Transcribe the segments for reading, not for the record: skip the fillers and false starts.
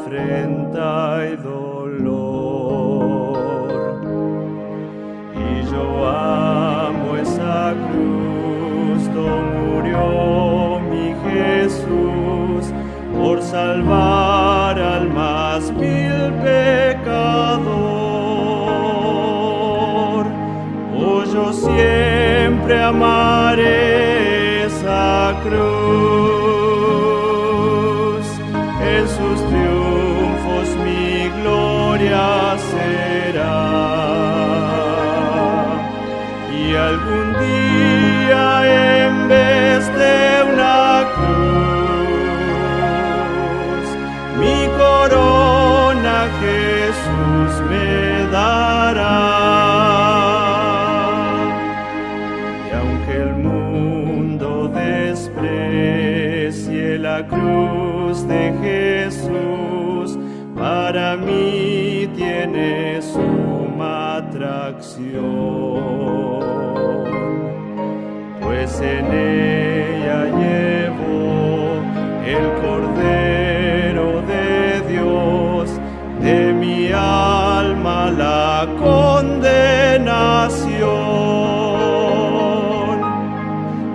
afrenta y dolor. Y yo amo esa cruz donde murió mi Jesús por salvar al más vil pecador. Oh, yo siempre amaré esa cruz, en sus triunfos mi gloria será. Y algún día en vez de una cruz, mi corona Jesús me dará. Y aunque el mundo desprecie la cruz de Jesús, para mí tiene suma atracción, pues en ella llevo el Cordero de Dios, de mi alma la condenación.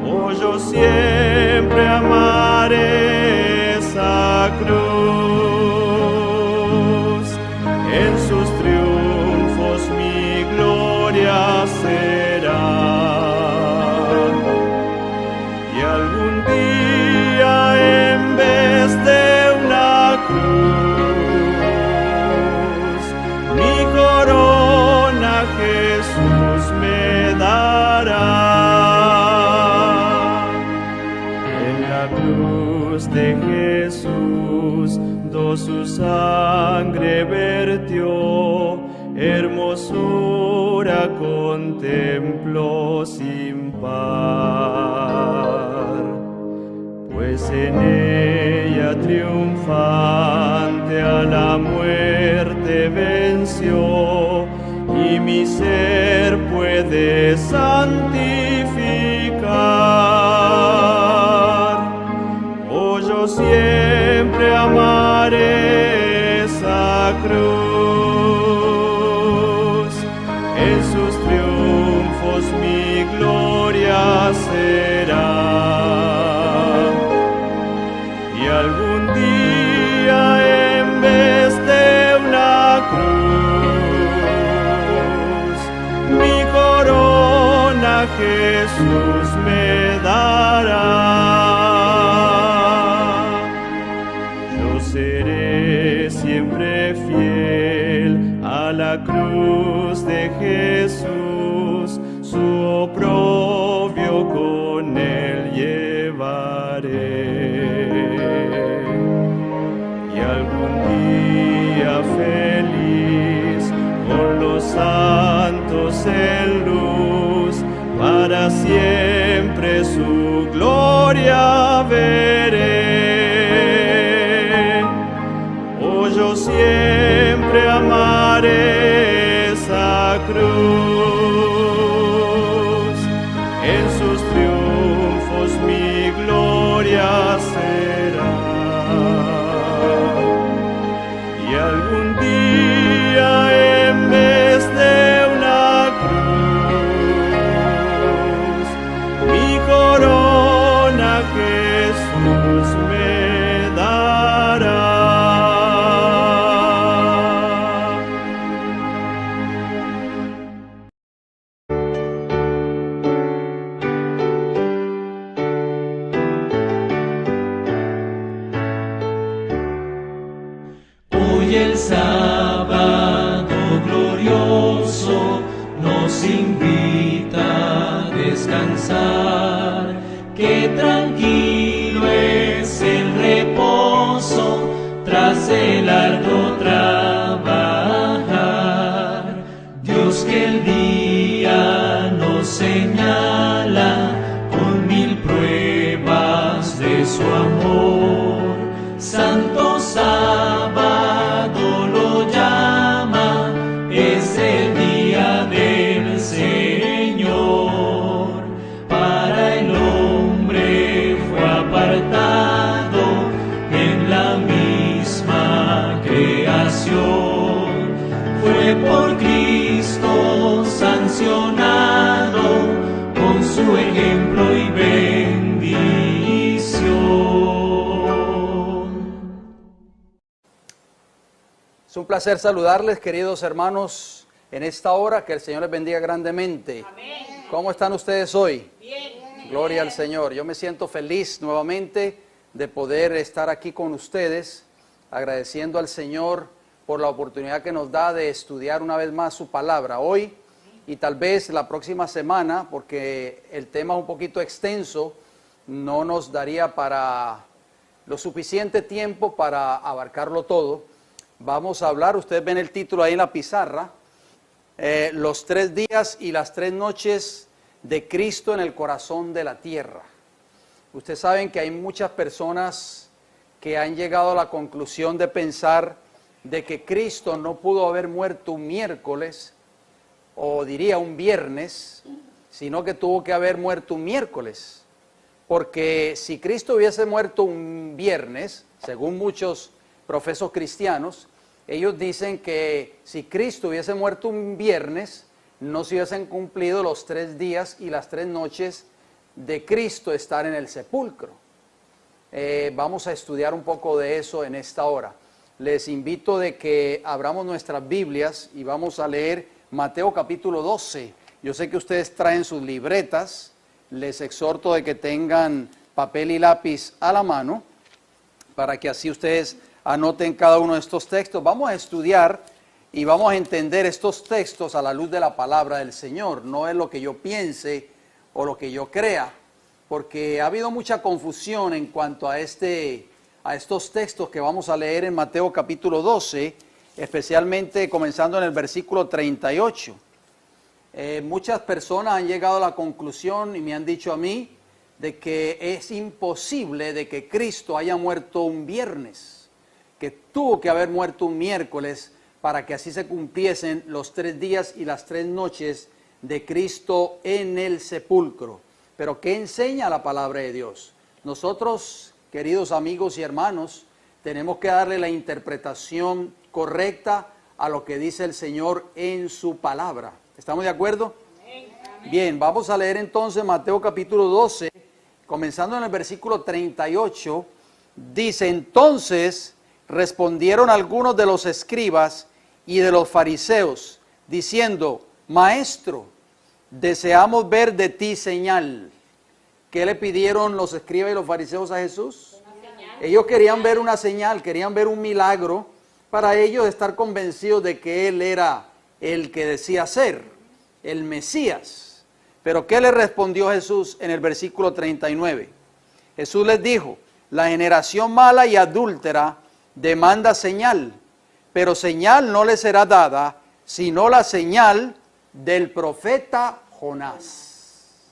Oh, yo siempre amaré esa cruz, en sus triunfos mi gloria será. Y algún día en vez de una cruz, mi corona Jesús me dará. En la cruz de Jesús su sangre vertió, hermosura contempló sin par, pues en ella triunfante a la muerte venció, y mi ser puede santificar. Oh, yo siempre amaré esa cruz, en sus triunfos mi gloria será. Y algún día en vez de una cruz, mi corona Jesús me dará. Seré siempre fiel a la cruz de Jesús, su oprobio con él llevaré. Y algún día feliz con los santos en luz, para siempre su gloria veré. Yo siempre amaré esa cruz, en sus triunfos mi gloria será. Y algún día en vez de una cruz, mi corona Jesús me dará. El sábado glorioso nos invita a descansar, que tranquilo es el reposo tras el arduo trabajar. Dios que el día nos señala con mil pruebas de su amor, santo sábado lo llama, es el día del Señor. Para el hombre fue apartado en la misma Es un placer saludarles, queridos hermanos, en esta hora. Que el Señor les bendiga grandemente. Amén. ¿Cómo están ustedes hoy? Bien. Gloria al Señor. Yo me siento feliz nuevamente de poder estar aquí con ustedes, agradeciendo al Señor por la oportunidad que nos da de estudiar una vez más su palabra hoy y tal vez la próxima semana, porque el tema es un poquito extenso, no nos daría para lo suficiente tiempo para abarcarlo todo. Vamos a hablar, ustedes ven el título ahí en la pizarra, los 3 días y las 3 noches de Cristo en el corazón de la tierra. Ustedes saben que hay muchas personas que han llegado a la conclusión de pensar de que Cristo no pudo haber muerto un miércoles, o diría un viernes, sino que tuvo que haber muerto un miércoles. Porque si Cristo hubiese muerto un viernes, según muchos profesos cristianos, ellos dicen que si Cristo hubiese muerto un viernes, no se hubiesen cumplido los 3 días y las 3 noches de Cristo estar en el sepulcro. Vamos a estudiar un poco de eso en esta hora. Les invito de que abramos nuestras Biblias y vamos a leer Mateo capítulo 12. Yo sé que ustedes traen sus libretas, les exhorto de que tengan papel y lápiz a la mano, para que así ustedes anoten cada uno de estos textos. Vamos a estudiar y vamos a entender estos textos a la luz de la palabra del Señor. No es lo que yo piense o lo que yo crea, porque ha habido mucha confusión en cuanto a estos textos que vamos a leer en Mateo capítulo 12, especialmente comenzando en el versículo 38. Muchas personas han llegado a la conclusión y me han dicho a mí de que es imposible de que Cristo haya muerto un viernes, que tuvo que haber muerto un miércoles para que así se cumpliesen los 3 días y las 3 noches de Cristo en el sepulcro. Pero ¿qué enseña la palabra de Dios? Nosotros, queridos amigos y hermanos, tenemos que darle la interpretación correcta a lo que dice el Señor en su palabra. ¿Estamos de acuerdo? Amén. Bien, vamos a leer entonces Mateo capítulo 12, comenzando en el versículo 38, dice: entonces respondieron algunos de los escribas y de los fariseos, diciendo: Maestro, deseamos ver de ti señal. ¿Qué le pidieron los escribas y los fariseos a Jesús? Ellos querían ver una señal, querían ver un milagro, para ellos estar convencidos de que Él era el que decía ser, el Mesías. Pero ¿qué le respondió Jesús en el versículo 39? Jesús les dijo: la generación mala y adúltera demanda señal, pero señal no le será dada, sino la señal del profeta Jonás.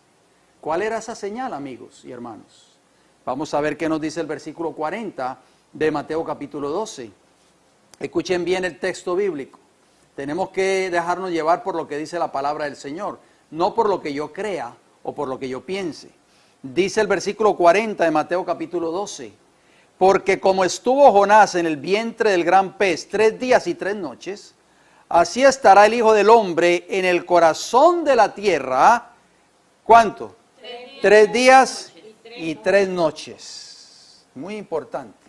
¿Cuál era esa señal, amigos y hermanos? Vamos a ver qué nos dice el versículo 40 de Mateo capítulo 12. Escuchen bien el texto bíblico. Tenemos que dejarnos llevar por lo que dice la palabra del Señor, no por lo que yo crea o por lo que yo piense. Dice el versículo 40 de Mateo capítulo 12: porque como estuvo Jonás en el vientre del gran pez 3 días y 3 noches, así estará el Hijo del Hombre en el corazón de la tierra. ¿Cuánto? 3 días y 3 noches. Muy importante.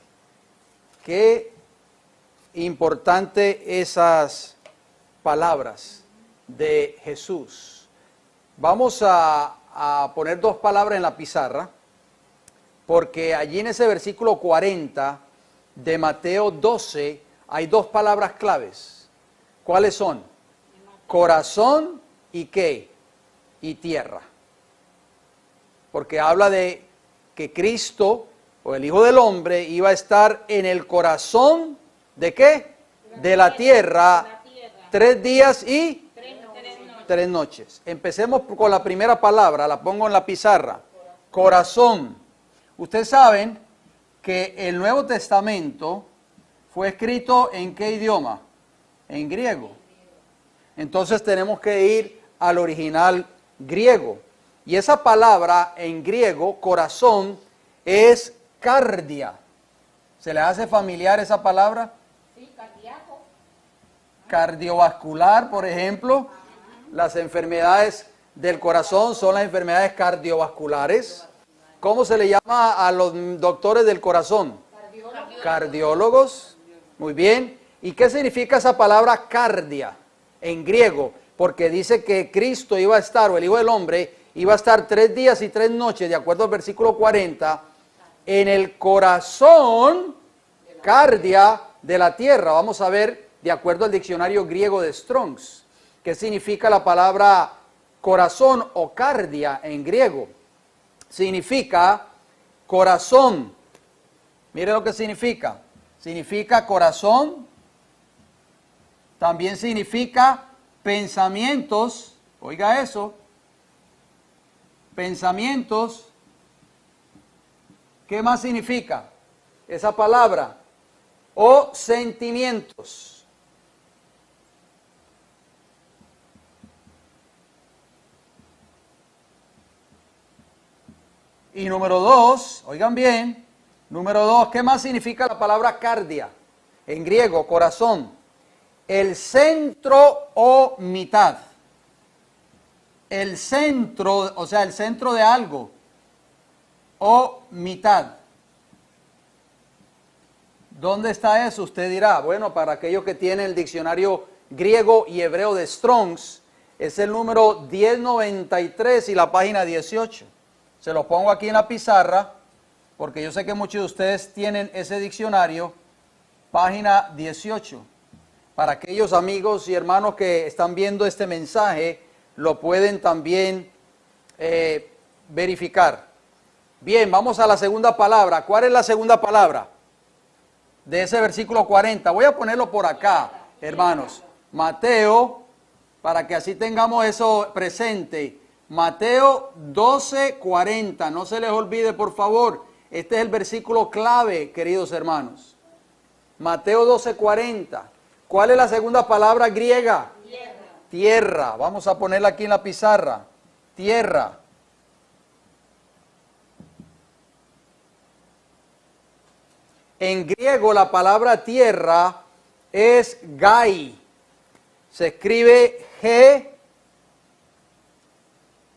Qué importante esas palabras de Jesús. Vamos a poner 2 palabras en la pizarra, porque allí en ese versículo 40 de Mateo 12 hay 2 palabras claves. ¿Cuáles son? Corazón y ¿qué? Y tierra. Porque habla de que Cristo, o el Hijo del Hombre, iba a estar en el corazón ¿de qué? De la tierra 3 días y 3 noches. Empecemos con la primera palabra, la pongo en la pizarra. Corazón. Ustedes saben que el Nuevo Testamento fue escrito ¿en qué idioma? En griego. Entonces tenemos que ir al original griego. Y esa palabra en griego, corazón, es cardia. ¿Se le hace familiar esa palabra? Sí, cardíaco. Cardiovascular, por ejemplo. Las enfermedades del corazón son las enfermedades cardiovasculares. ¿Cómo se le llama a los doctores del corazón? Cardiólogos. Muy bien. ¿Y qué significa esa palabra cardia en griego? Porque dice que Cristo iba a estar, o el Hijo del Hombre, iba a estar 3 días y 3 noches, de acuerdo al versículo 40, en el corazón, cardia de la tierra. Vamos a ver, de acuerdo al diccionario griego de Strong's, qué significa la palabra corazón o cardia en griego. Significa corazón. Mire lo que significa. Significa corazón. También significa pensamientos. Oiga eso. Pensamientos. ¿Qué más significa esa palabra? O sentimientos. Y número 2, oigan bien, número 2, ¿qué más significa la palabra cardia? En griego, corazón. El centro o mitad. El centro, o sea, el centro de algo. O mitad. ¿Dónde está eso? Usted dirá, bueno, para aquellos que tienen el diccionario griego y hebreo de Strong's, es el número 1093 y la página 18. Se lo pongo aquí en la pizarra, porque yo sé que muchos de ustedes tienen ese diccionario, página 18. Para aquellos amigos y hermanos que están viendo este mensaje, lo pueden también verificar. Bien, vamos a la segunda palabra. ¿Cuál es la segunda palabra de ese versículo 40? Voy a ponerlo por acá, hermanos. Mateo, para que así tengamos eso presente. Mateo 12:40, no se les olvide por favor, este es el versículo clave, queridos hermanos. Mateo 12:40, ¿cuál es la segunda palabra griega? Tierra. Tierra, vamos a ponerla aquí en la pizarra, tierra. En griego la palabra tierra es gai, se escribe G,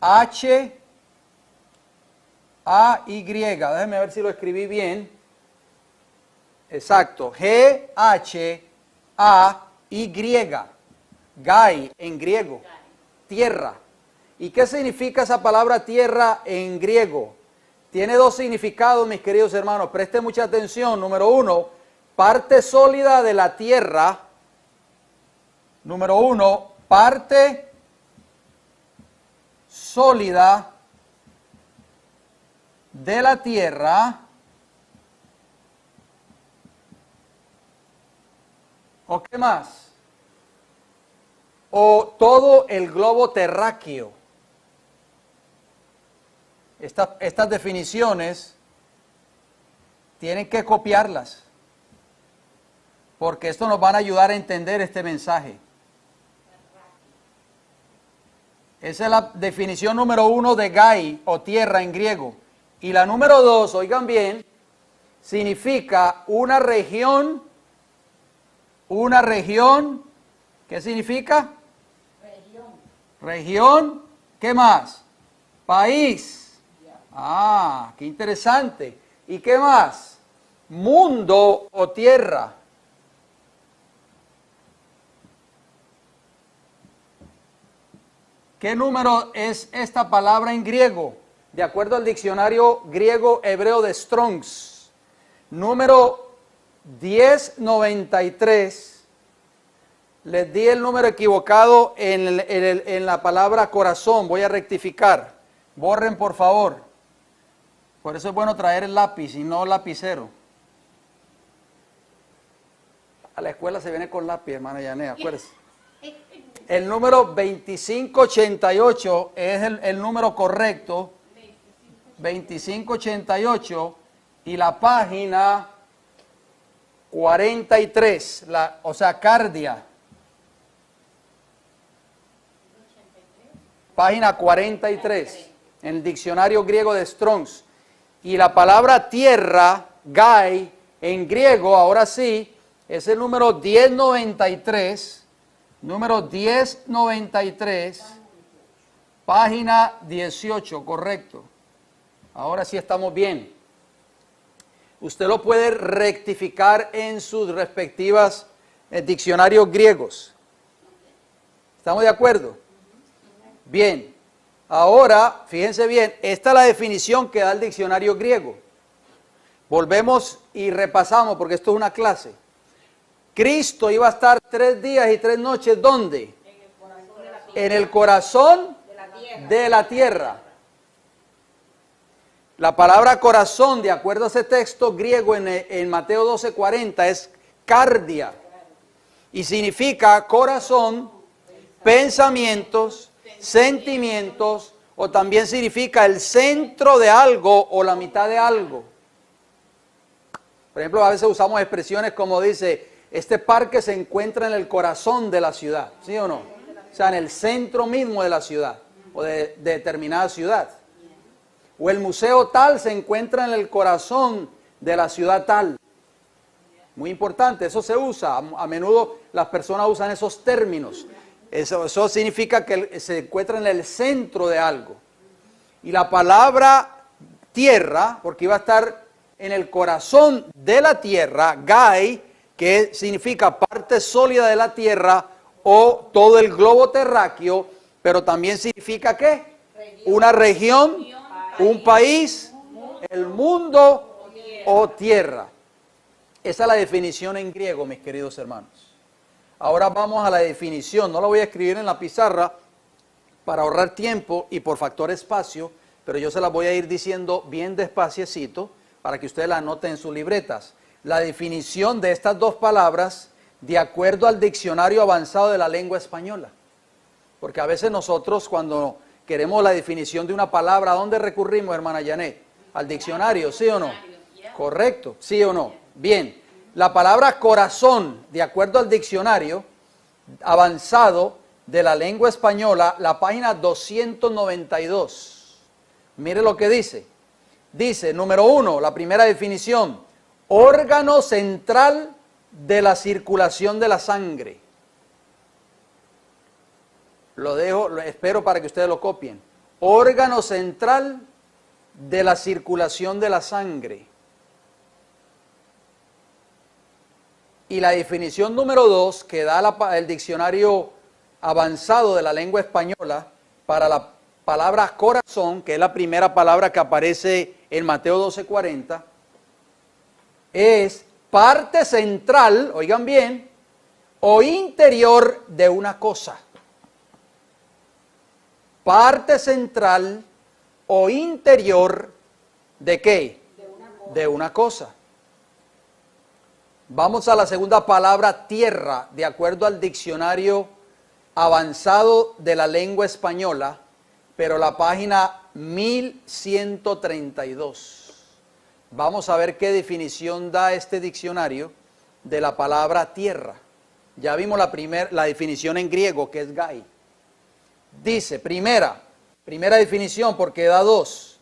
H, A, Y. Déjenme ver si lo escribí bien. Exacto. G, H, A, Y. Gai en griego. Tierra. ¿Y qué significa esa palabra tierra en griego? Tiene 2 significados, mis queridos hermanos. Presten mucha atención. Número 1, parte sólida de la tierra. Número 1, parte sólida de la tierra. ¿O qué más? O todo el globo terráqueo. Estas definiciones tienen que copiarlas, porque esto nos van a ayudar a entender este mensaje. Esa es la definición número 1 de gai o tierra en griego. Y la número 2, oigan bien, significa una región, ¿qué significa? Región, ¿qué más? País. Ah, qué interesante. ¿Y qué más? Mundo o tierra. ¿Qué número es esta palabra en griego? De acuerdo al diccionario griego hebreo de Strong's, número 1093. Les di el número equivocado en la palabra corazón. Voy a rectificar. Borren, por favor. Por eso es bueno traer el lápiz y no lapicero. A la escuela se viene con lápiz, hermana Yanea, acuérdense. El número 2588 es el número correcto. 2588 y la página 43, o sea, cardia. Página 43, en el diccionario griego de Strong's. Y la palabra tierra, gai, en griego, ahora sí, es el número 1093. Número 1093, página 18, correcto. Ahora sí estamos bien. Usted lo puede rectificar en sus respectivas diccionarios griegos. ¿Estamos de acuerdo? Bien. Ahora, fíjense bien, esta es la definición que da el diccionario griego. Volvemos y repasamos porque esto es una clase. Cristo iba a estar 3 días y 3 noches, ¿dónde? En el corazón de la tierra. La palabra corazón, de acuerdo a ese texto griego en Mateo 12:40, es cardia. Y significa corazón, pensamientos, sentimientos, o también significa el centro de algo o la mitad de algo. Por ejemplo, a veces usamos expresiones como dice, este parque se encuentra en el corazón de la ciudad, ¿sí o no? O sea, en el centro mismo de la ciudad o de determinada ciudad. O el museo tal se encuentra en el corazón de la ciudad tal. Muy importante, eso se usa. A menudo las personas usan esos términos. Eso significa que se encuentra en el centro de algo. Y la palabra tierra, porque iba a estar en el corazón de la tierra, gai, que significa parte sólida de la tierra o todo el globo terráqueo, pero también significa ¿qué? Una región, un país, el mundo o tierra. Esa es la definición en griego, mis queridos hermanos. Ahora vamos a la definición. No la voy a escribir en la pizarra para ahorrar tiempo y por factor espacio, pero yo se las voy a ir diciendo bien despaciecito para que ustedes la anoten en sus libretas. La definición de estas dos palabras de acuerdo al diccionario avanzado de la lengua española. Porque a veces nosotros cuando queremos la definición de una palabra, ¿a dónde recurrimos, hermana Janet? ¿Al diccionario, sí o no? Correcto, sí o no. Bien, la palabra corazón, de acuerdo al diccionario avanzado de la lengua española, la página 292. Mire lo que dice. Dice, número 1, la primera definición, órgano central de la circulación de la sangre. Lo dejo, lo espero para que ustedes lo copien. Órgano central de la circulación de la sangre. Y la definición número 2 que da el diccionario avanzado de la lengua española para la palabra corazón, que es la primera palabra que aparece en Mateo 12:40, es parte central, oigan bien, o interior de una cosa. Parte central o interior ¿de qué? De una cosa. Vamos a la segunda palabra, tierra, de acuerdo al diccionario avanzado de la lengua española, pero la página 1132. Vamos a ver qué definición da este diccionario de la palabra tierra. Ya vimos la definición en griego, que es gai. Dice, primera definición, porque da 2.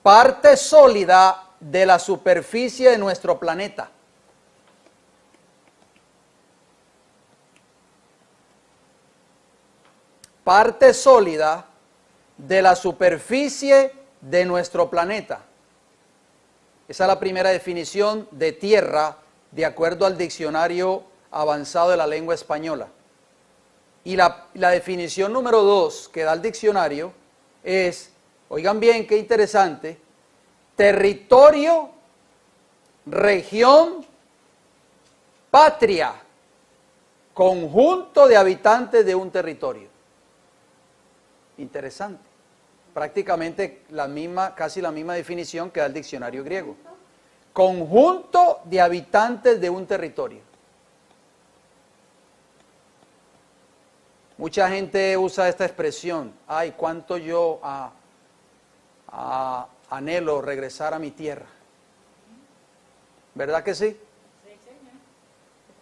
Parte sólida de la superficie de nuestro planeta. Parte sólida de la superficie de nuestro planeta. Esa es la primera definición de tierra de acuerdo al diccionario avanzado de la lengua española. Y la definición número 2 que da el diccionario es, oigan bien qué interesante, territorio, región, patria, conjunto de habitantes de un territorio. Interesante. Prácticamente casi la misma definición que da el diccionario griego. Conjunto de habitantes de un territorio. Mucha gente usa esta expresión, ay, cuánto yo anhelo regresar a mi tierra. ¿Verdad que sí?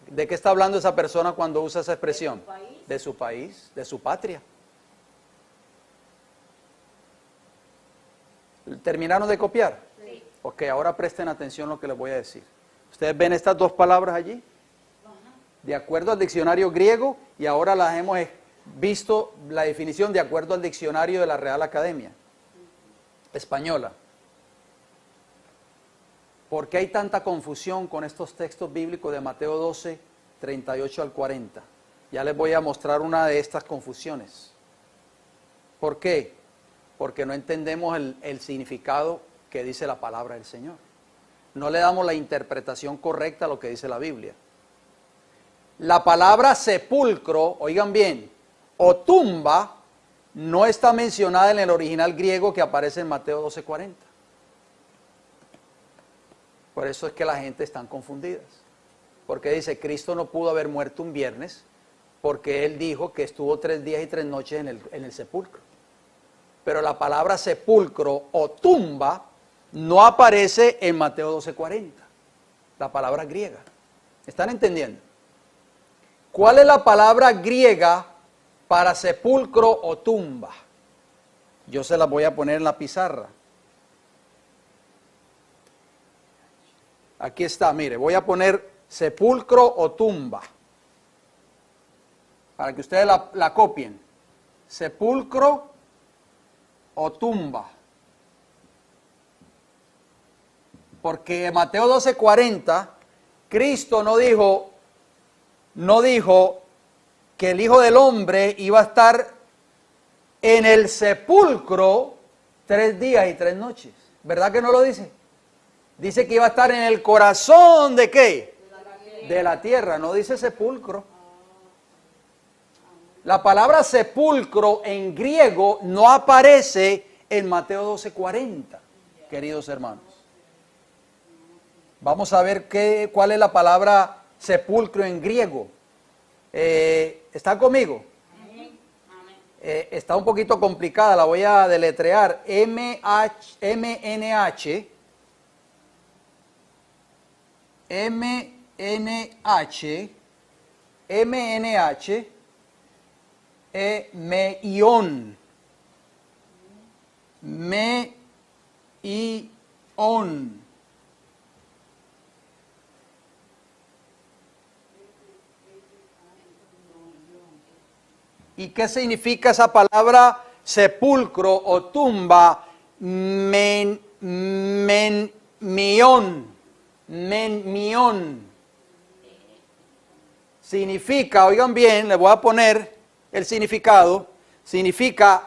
¿De qué está hablando esa persona cuando usa esa expresión? De su país, de su patria. ¿Terminaron de copiar? Sí. Ok, ahora presten atención a lo que les voy a decir. ¿Ustedes ven estas dos palabras allí? De acuerdo al diccionario griego, y ahora las hemos visto la definición de acuerdo al diccionario de la Real Academia Española. ¿Por qué hay tanta confusión con estos textos bíblicos de Mateo 12 38 al 40. Ya les voy a mostrar una de estas confusiones. ¿Por qué? Porque no entendemos el significado que dice la palabra del Señor. No le damos la interpretación correcta a lo que dice la Biblia. La palabra sepulcro, oigan bien, o tumba, no está mencionada en el original griego que aparece en Mateo 12:40. Por eso es que la gente está confundida. Porque dice, Cristo no pudo haber muerto un viernes, porque Él dijo que estuvo 3 días y 3 noches en el sepulcro. Pero la palabra sepulcro o tumba no aparece en Mateo 12:40. La palabra griega. ¿Están entendiendo? ¿Cuál es la palabra griega para sepulcro o tumba? Yo se las voy a poner en la pizarra. Aquí está, mire, voy a poner sepulcro o tumba, para que ustedes la copien. Sepulcro o tumba. Porque en Mateo 12:40, Cristo no dijo que el Hijo del Hombre iba a estar en el sepulcro 3 días y 3 noches. ¿Verdad que no lo dice? Dice que iba a estar en el corazón ¿de qué? De la tierra, no dice sepulcro. La palabra sepulcro en griego no aparece en Mateo 12:40, queridos hermanos. Vamos a ver cuál es la palabra sepulcro en griego. ¿Está conmigo? Está un poquito complicada, la voy a deletrear. MNH meión. ¿Y qué significa esa palabra sepulcro o tumba? Menmión. Significa, oigan bien, le voy a poner el significado. Significa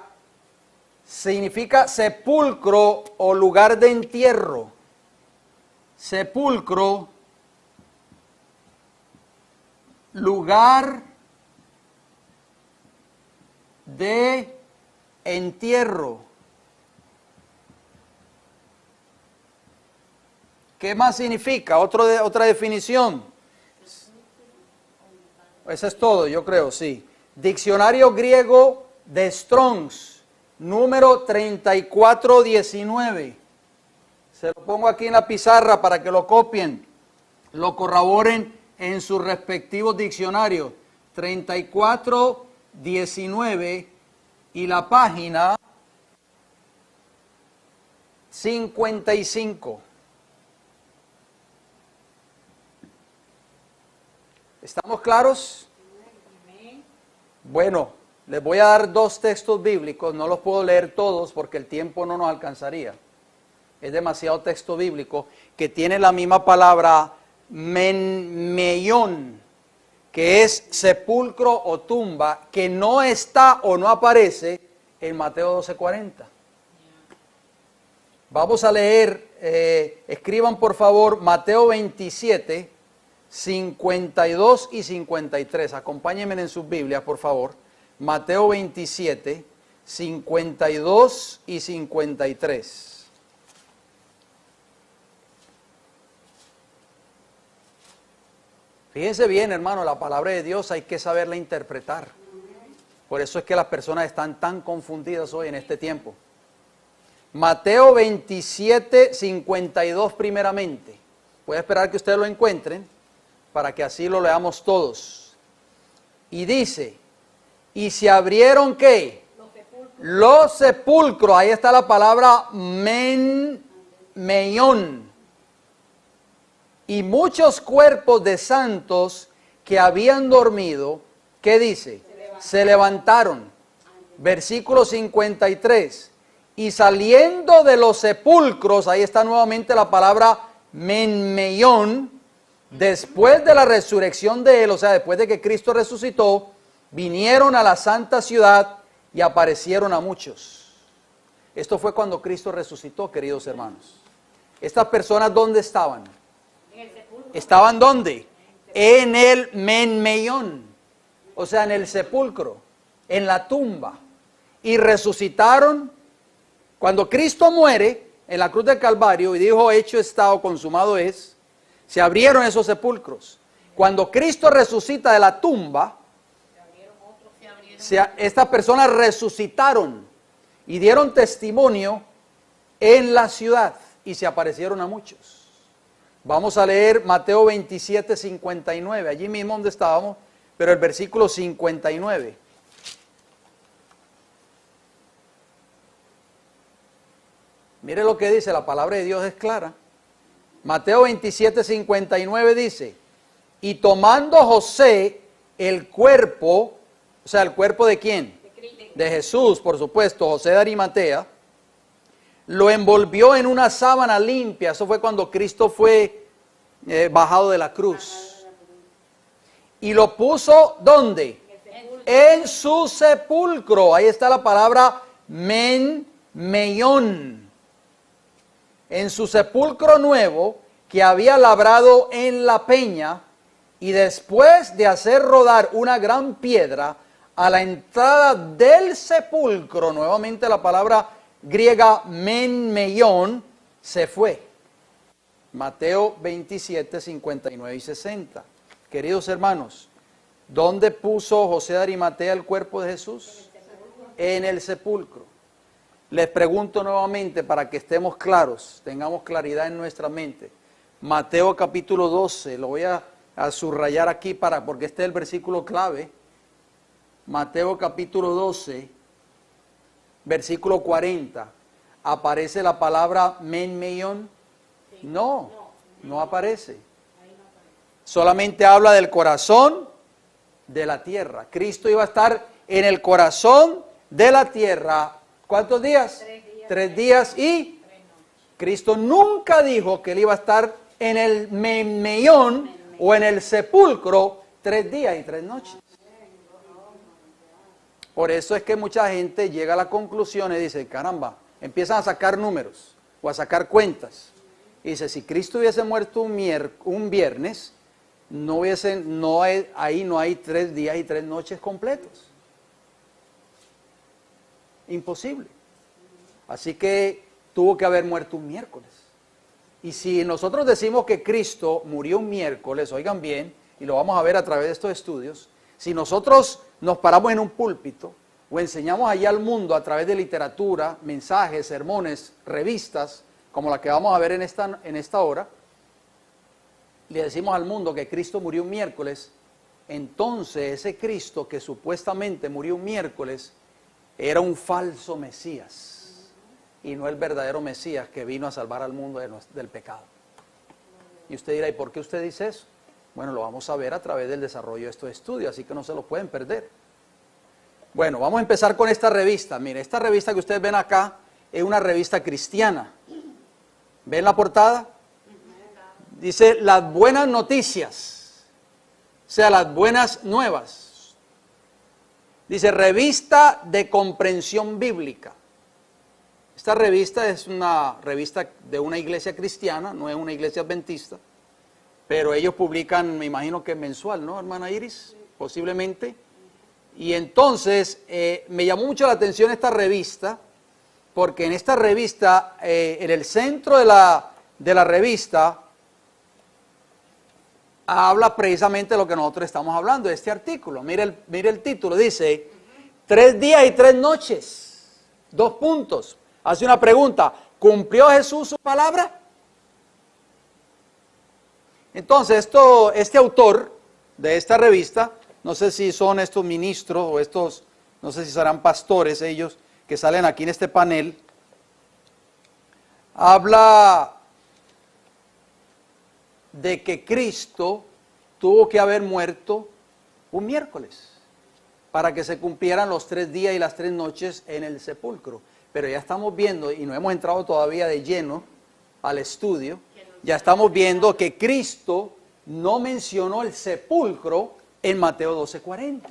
sepulcro o lugar de entierro. Sepulcro, lugar de entierro. ¿Qué más significa? Otra definición. Eso es todo, yo creo, sí. Diccionario griego de Strong's, número 3419. Se lo pongo aquí en la pizarra para que lo copien, lo corroboren en sus respectivos diccionarios. 3419 y la página 55. ¿Estamos claros? Bueno, les voy a dar 2 textos bíblicos, no los puedo leer todos porque el tiempo no nos alcanzaría. Es demasiado texto bíblico que tiene la misma palabra menmeión, que es sepulcro o tumba, que no está o no aparece en Mateo 12:40. Vamos a leer, escriban por favor Mateo 27, 52 y 53. Acompáñenme en sus Biblias, por favor. Mateo 27, 52 y 53. Fíjense bien, hermano, la palabra de Dios hay que saberla interpretar. Por eso es que las personas están tan confundidas hoy en este tiempo. Mateo 27, 52 primeramente. Voy a esperar que ustedes lo encuentren para que así lo leamos todos. Y dice, y se abrieron ¿qué? Los sepulcros. Ahí está la palabra menmeión. Y muchos cuerpos de santos que habían dormido, ¿qué dice? Se levantaron. Versículo 53. Y saliendo de los sepulcros, ahí está nuevamente la palabra menmeión, Después de la resurrección de él, o sea, después de que Cristo resucitó, vinieron a la santa ciudad y aparecieron a muchos. Esto fue cuando Cristo resucitó, queridos hermanos. Estas personas, ¿dónde estaban? ¿Estaban dónde? En el menmeión, o sea, en el sepulcro, en la tumba. Y resucitaron. Cuando Cristo muere en la cruz del Calvario y dijo, hecho está o consumado es, se abrieron esos sepulcros. Cuando Cristo resucita de la tumba, estas personas resucitaron y dieron testimonio en la ciudad y se aparecieron a muchos. Vamos a leer Mateo 27, 59, allí mismo donde estábamos, pero el versículo 59. Mire lo que dice, la palabra de Dios es clara. Mateo 27, 59 dice, y tomando José el cuerpo, o sea, ¿el cuerpo de quién? De Jesús, por supuesto, José de Arimatea, lo envolvió en una sábana limpia. Eso fue cuando Cristo fue bajado de la cruz. Y lo puso, ¿dónde? En su sepulcro. Ahí está la palabra menmeión. En su sepulcro nuevo que había labrado en la peña, y después de hacer rodar una gran piedra a la entrada del sepulcro, nuevamente la palabra griega menmeión, se fue. Mateo 27, 59 y 60. Queridos hermanos, ¿dónde puso José de Arimatea el cuerpo de Jesús? En el sepulcro. Les pregunto nuevamente para que estemos claros, tengamos claridad en nuestra mente. Mateo capítulo 12, lo voy a subrayar aquí porque este es el versículo clave. Mateo capítulo 12, versículo 40. ¿Aparece la palabra menmeión? No, no aparece. Solamente habla del corazón de la tierra. Cristo iba a estar en el corazón de la tierra. ¿Cuántos días? 3 días y Cristo nunca dijo que él iba a estar en el menmeión o en el sepulcro 3 días y 3 noches. Por eso es que mucha gente llega a la conclusión y dice, caramba, empiezan a sacar números o a sacar cuentas. Y dice, si Cristo hubiese muerto un viernes, ahí no hay 3 días y 3 noches completos. Imposible. Así que tuvo que haber muerto un miércoles. Y si nosotros decimos que Cristo murió un miércoles, oigan bien, y lo vamos a ver a través de estos estudios, si nosotros nos paramos en un púlpito o enseñamos allá al mundo a través de literatura, mensajes, sermones, revistas, como la que vamos a ver en esta hora, le decimos al mundo que Cristo murió un miércoles, entonces ese Cristo que supuestamente murió un miércoles era un falso Mesías y no el verdadero Mesías que vino a salvar al mundo del pecado. Y usted dirá, ¿y por qué usted dice eso? Bueno, lo vamos a ver a través del desarrollo de estos estudios, así que no se lo pueden perder. Bueno, vamos a empezar con esta revista. Mire, esta revista que ustedes ven acá es una revista cristiana. ¿Ven la portada? Dice las buenas noticias, o sea, las buenas nuevas. Dice revista de comprensión bíblica. Esta revista es una revista de una iglesia cristiana, no es una iglesia adventista, pero ellos publican, me imagino que mensual, ¿no, hermana Iris? Posiblemente. Y entonces me llamó mucho la atención esta revista, porque en esta revista, en el centro de la revista, habla precisamente de lo que nosotros estamos hablando, de este artículo. Mire el título, dice, 3 días y 3 noches, 2 puntos. Hace una pregunta, ¿cumplió Jesús su palabra? Entonces, este autor de esta revista, no sé si son estos ministros o estos, no sé si serán pastores ellos, que salen aquí en este panel, habla de que Cristo tuvo que haber muerto un miércoles para que se cumplieran los 3 días y las 3 noches en el sepulcro. Pero ya estamos viendo, y no hemos entrado todavía de lleno al estudio, ya estamos viendo que Cristo no mencionó el sepulcro en Mateo 12:40.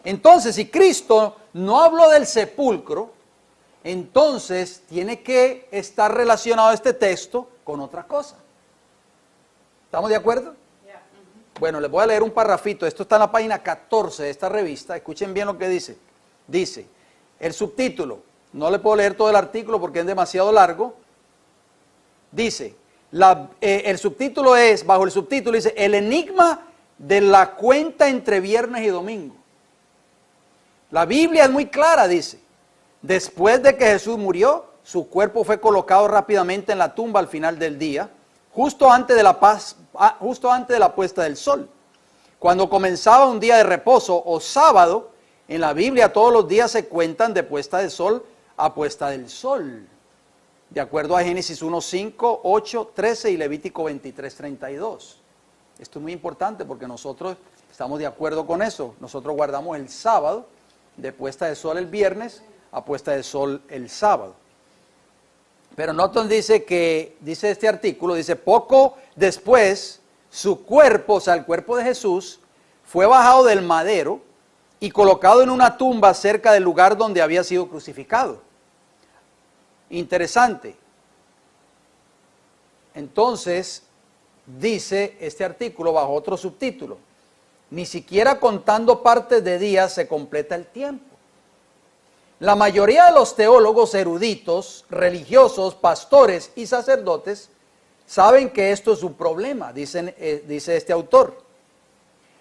Entonces, si Cristo no habló del sepulcro, entonces tiene que estar relacionado este texto con otra cosa. ¿Estamos de acuerdo? Bueno, les voy a leer un parrafito. Esto está en la página 14 de esta revista. Escuchen bien lo que dice. Dice, el subtítulo, no le puedo leer todo el artículo porque es demasiado largo. Dice, el subtítulo es, bajo el subtítulo dice, el enigma de la cuenta entre viernes y domingo. La Biblia es muy clara, dice. Después de que Jesús murió, su cuerpo fue colocado rápidamente en la tumba al final del día, justo antes de la puesta del sol. Cuando comenzaba un día de reposo o sábado, en la Biblia todos los días se cuentan de puesta del sol a puesta del sol. De acuerdo a Génesis 1:5, 8, 13 y Levítico 23:32. Esto es muy importante porque nosotros estamos de acuerdo con eso. Nosotros guardamos el sábado de puesta del sol el viernes a puesta del sol el sábado. Pero Norton dice este artículo, dice, poco después su cuerpo, o sea, el cuerpo de Jesús, fue bajado del madero y colocado en una tumba cerca del lugar donde había sido crucificado. Interesante. Entonces, dice este artículo bajo otro subtítulo, ni siquiera contando partes de días se completa el tiempo. La mayoría de los teólogos eruditos, religiosos, pastores y sacerdotes saben que esto es un problema, dice este autor.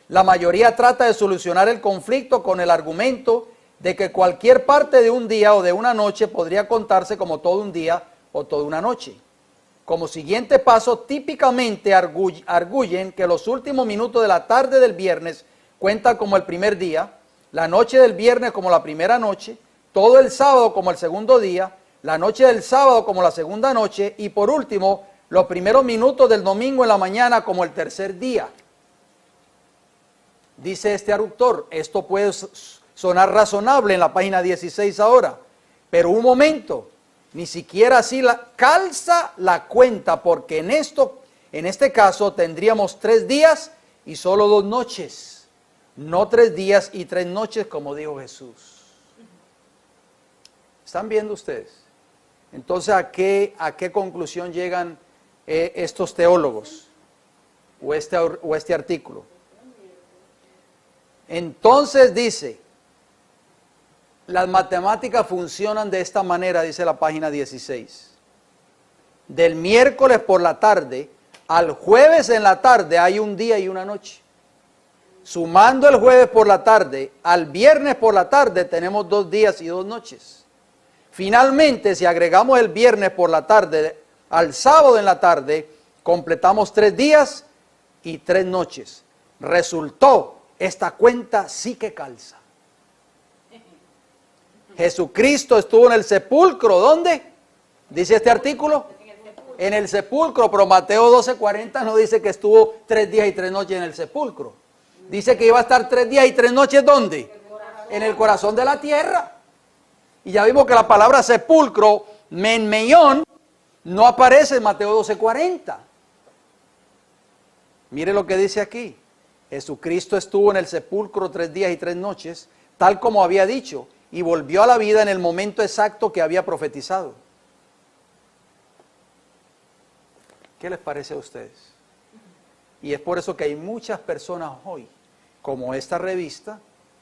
La mayoría trata de solucionar el conflicto con el argumento de que cualquier parte de un día o de una noche podría contarse como todo un día o toda una noche. Como siguiente paso, típicamente arguyen que los últimos minutos de la tarde del viernes cuentan como el primer día, la noche del viernes como la primera noche, todo el sábado como el segundo día, la noche del sábado como la segunda noche y por último, los primeros minutos del domingo en la mañana como el tercer día. Dice este autor, esto puede sonar razonable en la página 16 ahora, pero un momento, ni siquiera así calza la cuenta porque en este caso tendríamos 3 días y solo 2 noches, no 3 días y 3 noches como dijo Jesús. ¿Están viendo ustedes? Entonces, ¿a qué conclusión llegan estos teólogos o este artículo? Entonces dice, las matemáticas funcionan de esta manera, dice la página 16. Del miércoles por la tarde al jueves en la tarde hay un día y una noche. Sumando el jueves por la tarde al viernes por la tarde tenemos 2 días y 2 noches. Finalmente, si agregamos el viernes por la tarde al sábado en la tarde, completamos 3 días y 3 noches. Resultó, esta cuenta sí que calza. Jesucristo estuvo en el sepulcro, ¿dónde? Dice este artículo. En el sepulcro, pero Mateo 12:40 no dice que estuvo 3 días y 3 noches en el sepulcro. Dice que iba a estar 3 días y 3 noches, ¿dónde? En el corazón de la tierra. Y ya vimos que la palabra sepulcro, menmeión, no aparece en Mateo 12:40. Mire lo que dice aquí. Jesucristo estuvo en el sepulcro 3 días y 3 noches, tal como había dicho, y volvió a la vida en el momento exacto que había profetizado. ¿Qué les parece a ustedes? Y es por eso que hay muchas personas hoy, como esta revista,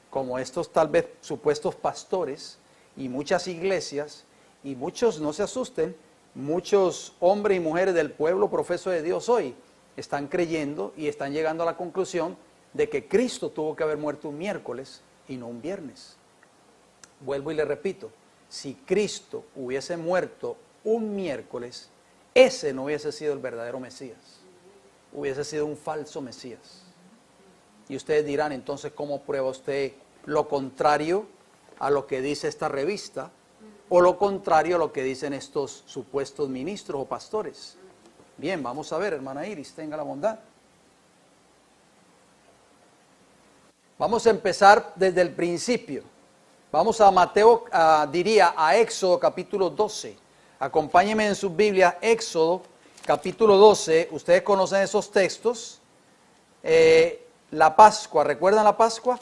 como estos tal vez supuestos pastores, y muchas iglesias, y muchos, no se asusten, muchos hombres y mujeres del pueblo profeso de Dios hoy están creyendo y están llegando a la conclusión de que Cristo tuvo que haber muerto un miércoles y no un viernes. Vuelvo y le repito, si Cristo hubiese muerto un miércoles, ese no hubiese sido el verdadero Mesías, hubiese sido un falso Mesías. Y ustedes dirán, entonces, ¿cómo prueba usted lo contrario a lo que dice esta revista o lo contrario a lo que dicen estos supuestos ministros o pastores? Bien, vamos a ver, hermana Iris, tenga la bondad. Vamos a empezar desde el principio. Vamos a Mateo, a Éxodo capítulo 12. Acompáñenme en sus Biblias, Éxodo capítulo 12, ustedes conocen esos textos. La Pascua, ¿recuerdan la Pascua?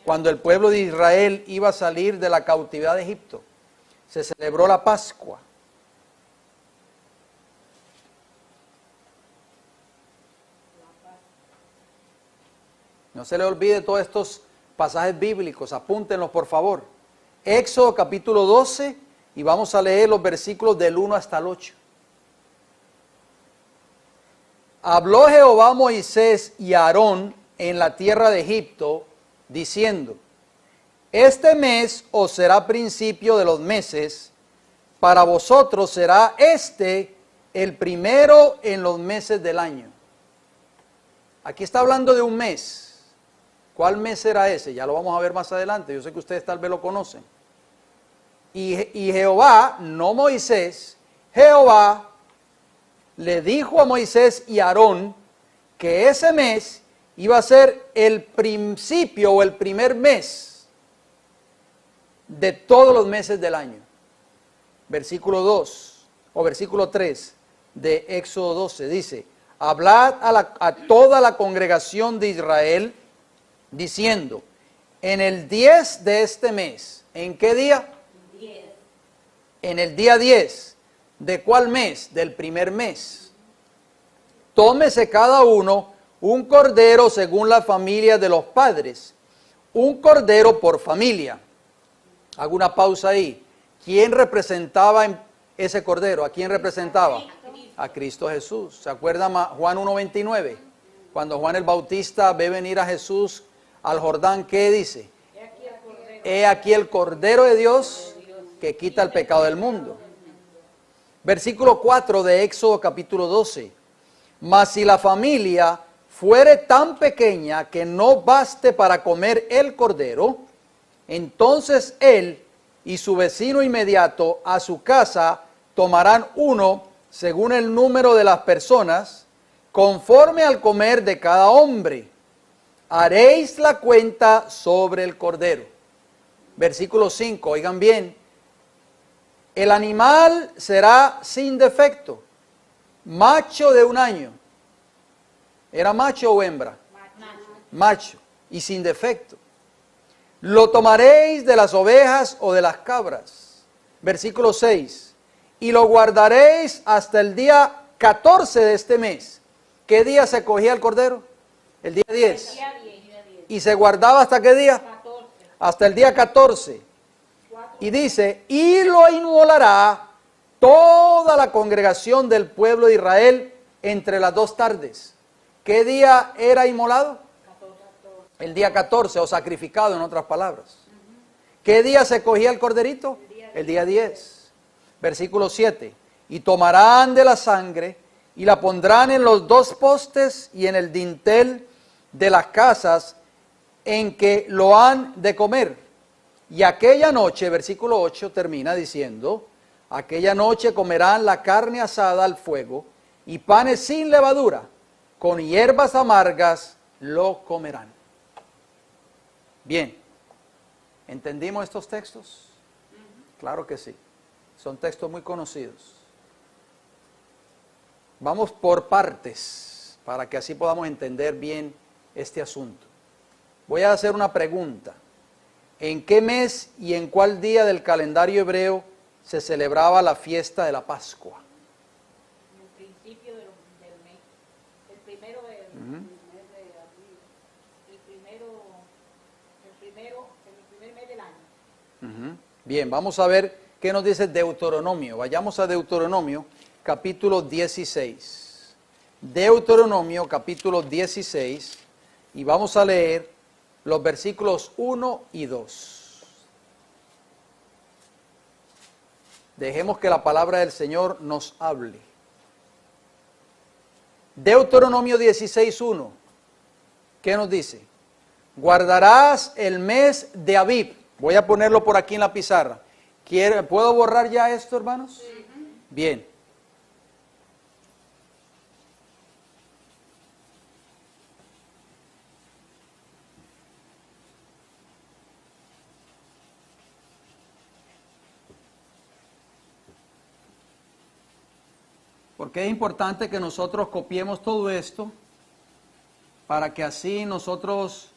Cuando el pueblo de Israel iba a salir de la cautividad de Egipto, se celebró la Pascua. No se le olvide todos estos pasajes bíblicos, apúntenlos por favor. Éxodo capítulo 12 y vamos a leer los versículos del 1 hasta el 8. Habló Jehová a Moisés y a Aarón en la tierra de Egipto, diciendo: este mes os será principio de los meses, para vosotros será este el primero en los meses del año. Aquí está hablando de un mes. ¿Cuál mes será ese? Ya lo vamos a ver más adelante. Yo sé que ustedes tal vez lo conocen. Y Jehová, no Moisés, Jehová le dijo a Moisés y a Aarón que ese mes iba a ser el principio o el primer mes de todos los meses del año. Versículo 2 o versículo 3 de Éxodo 12 dice: hablad a toda la congregación de Israel, diciendo: en el 10 de este mes. ¿En qué día? 10. En el día 10. ¿De cuál mes? Del primer mes. Tómese cada uno un cordero según la familia de los padres. Un cordero por familia. Hago una pausa ahí. ¿Quién representaba ese cordero? ¿A quién representaba? A Cristo Jesús. ¿Se acuerdan Juan 1:29? Cuando Juan el Bautista ve venir a Jesús al Jordán, ¿qué dice? He aquí el Cordero de Dios que quita el pecado del mundo. Versículo 4 de Éxodo capítulo 12. Mas si la familia fuere tan pequeña que no baste para comer el cordero, entonces él y su vecino inmediato a su casa tomarán uno según el número de las personas, conforme al comer de cada hombre. Haréis la cuenta sobre el cordero. Versículo 5, oigan bien. El animal será sin defecto, macho de un año. ¿Era macho o hembra? Macho y sin defecto. Lo tomaréis de las ovejas o de las cabras. Versículo 6. Y lo guardaréis hasta el día 14 de este mes. ¿Qué día se cogía el cordero? El día 10. ¿Y se guardaba hasta qué día? 14. Hasta el día 14. Y dice: y lo inmolará toda la congregación del pueblo de Israel entre las 2 tardes. ¿Qué día era inmolado? El día 14, o sacrificado, en otras palabras. ¿Qué día se cogía el corderito? El día 10. Versículo 7. Y tomarán de la sangre y la pondrán en los 2 postes y en el dintel de las casas en que lo han de comer. Y aquella noche, versículo 8 termina diciendo: aquella noche comerán la carne asada al fuego y panes sin levadura, con hierbas amargas lo comerán. Bien, ¿entendimos estos textos? Claro que sí, son textos muy conocidos. Vamos por partes, para que así podamos entender bien este asunto. Voy a hacer una pregunta. ¿En qué mes y en cuál día del calendario hebreo se celebraba la fiesta de la Pascua? En el principio del mes, el primero del mes de abril, en el primer mes del año. Bien, vamos a ver qué nos dice Deuteronomio. Vayamos a Deuteronomio, capítulo 16. Deuteronomio, capítulo 16, y vamos a leer los versículos 1 y 2. Dejemos que la palabra del Señor nos hable. Deuteronomio 16:1. ¿Qué nos dice? Guardarás el mes de Abib. Voy a ponerlo por aquí en la pizarra. ¿Puedo borrar ya esto, hermanos? Sí. Bien. Porque es importante que nosotros copiemos todo esto para que así nosotros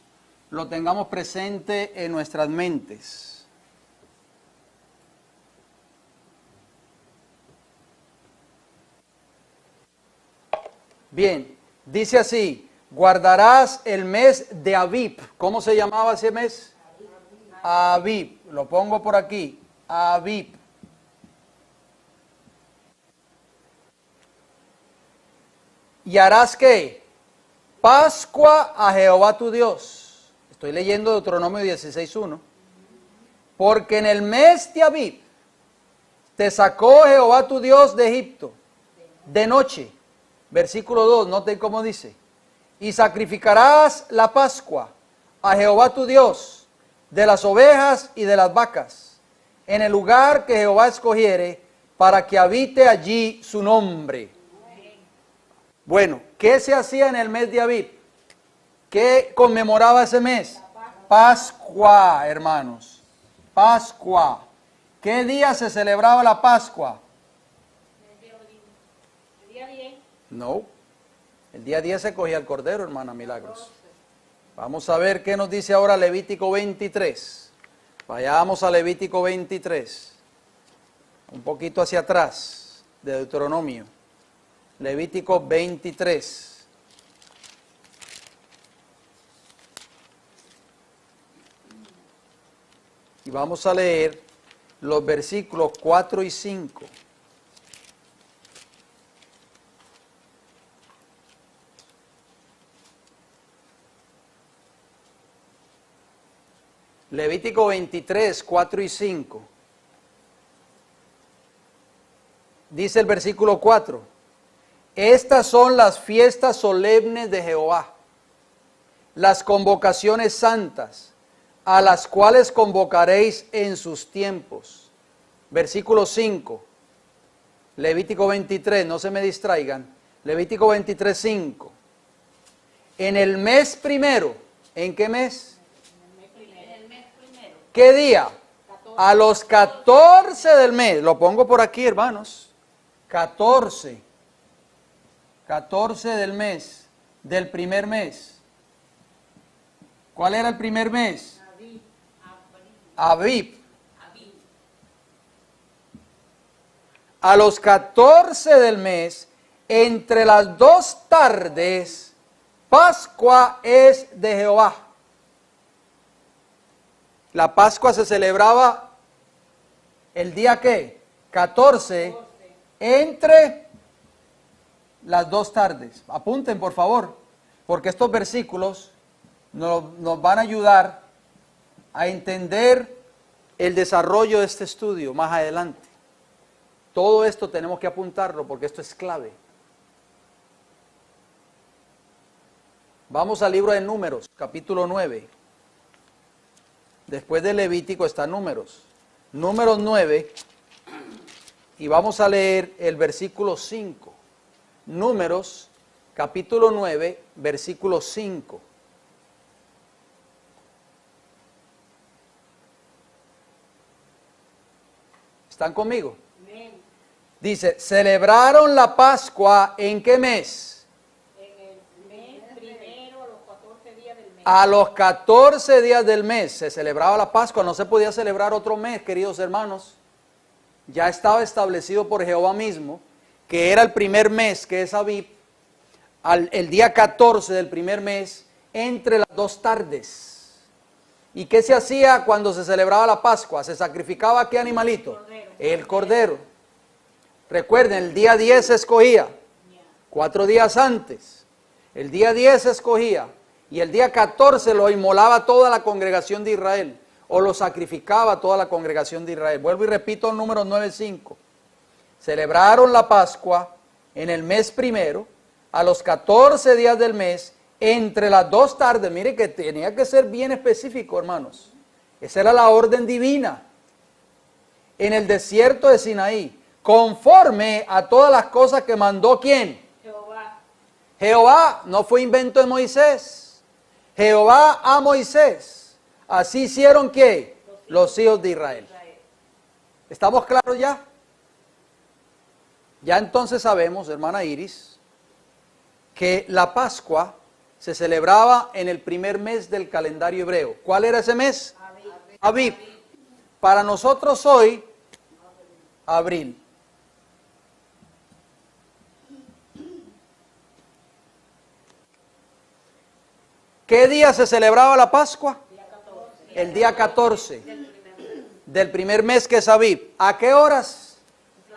lo tengamos presente en nuestras mentes. Bien, dice así, guardarás el mes de Abib. ¿Cómo se llamaba ese mes? Abib. Lo pongo por aquí. Abib. ¿Y harás qué? Pascua a Jehová tu Dios. Estoy leyendo Deuteronomio 16:1. Porque en el mes de Abib te sacó Jehová tu Dios de Egipto de noche. Versículo 2, noten cómo dice. Y sacrificarás la Pascua a Jehová tu Dios de las ovejas y de las vacas en el lugar que Jehová escogiere para que habite allí su nombre. Bueno, ¿qué se hacía en el mes de Abib? ¿Qué conmemoraba ese mes? Pascua, hermanos. Pascua. ¿Qué día se celebraba la Pascua? El día 10. No. El día 10 se cogía el cordero, hermana Milagros. Vamos a ver qué nos dice ahora Levítico 23. Vayamos a Levítico 23. Un poquito hacia atrás de Deuteronomio. Levítico 23. Y vamos a leer los versículos 4 y 5. Levítico 23, 4 y 5. Dice el versículo 4. Estas son las fiestas solemnes de Jehová, las convocaciones santas, a las cuales convocaréis en sus tiempos. Versículo 5. Levítico 23, no se me distraigan. Levítico 23, 5. En el mes primero, ¿en qué mes? ¿Qué día? 14. A los 14 del mes. Lo pongo por aquí, hermanos. 14. 14 del mes. Del primer mes. ¿Cuál era el primer mes? Abib. A los 14 del mes, entre las 2 tardes, Pascua es de Jehová. La Pascua se celebraba el día ¿qué? 14, entre las 2 tardes. Apunten, por favor, porque estos versículos nos van a ayudar a entender el desarrollo de este estudio más adelante. Todo esto tenemos que apuntarlo porque esto es clave. Vamos al libro de Números, capítulo 9. Después de Levítico está Números. Números 9. Y vamos a leer el versículo 5. Números, capítulo 9, versículo 5. ¿Están conmigo? Dice, celebraron la Pascua ¿en qué mes? En el mes primero, a los 14 días del mes. A los 14 días del mes se celebraba la Pascua, no se podía celebrar otro mes, queridos hermanos. Ya estaba establecido por Jehová mismo, que era el primer mes, que es Abib, el día 14 del primer mes, entre las 2 tardes. ¿Y qué se hacía cuando se celebraba la Pascua? ¿Se sacrificaba qué animalito? El cordero. Recuerden, el día 10 se escogía, 4 días antes. El día 10 se escogía y el día 14 lo inmolaba toda la congregación de Israel, o lo sacrificaba toda la congregación de Israel. Vuelvo y repito el número 9:5. Celebraron la Pascua en el mes primero, a los 14 días del mes, entre las 2 tardes. Mire que tenía que ser bien específico, hermanos. Esa era la orden divina. En el desierto de Sinaí, conforme a todas las cosas que mandó ¿quién? Jehová. Jehová, no fue invento de Moisés. Jehová a Moisés. Así hicieron ¿qué? Los hijos de Israel. ¿Estamos claros ya? Ya entonces sabemos, hermana Iris, que la Pascua se celebraba en el primer mes del calendario hebreo. ¿Cuál era ese mes? Abib. Para nosotros hoy, abril. ¿Qué día se celebraba la Pascua? El día 14 del primer mes, que es Abib. ¿A qué horas?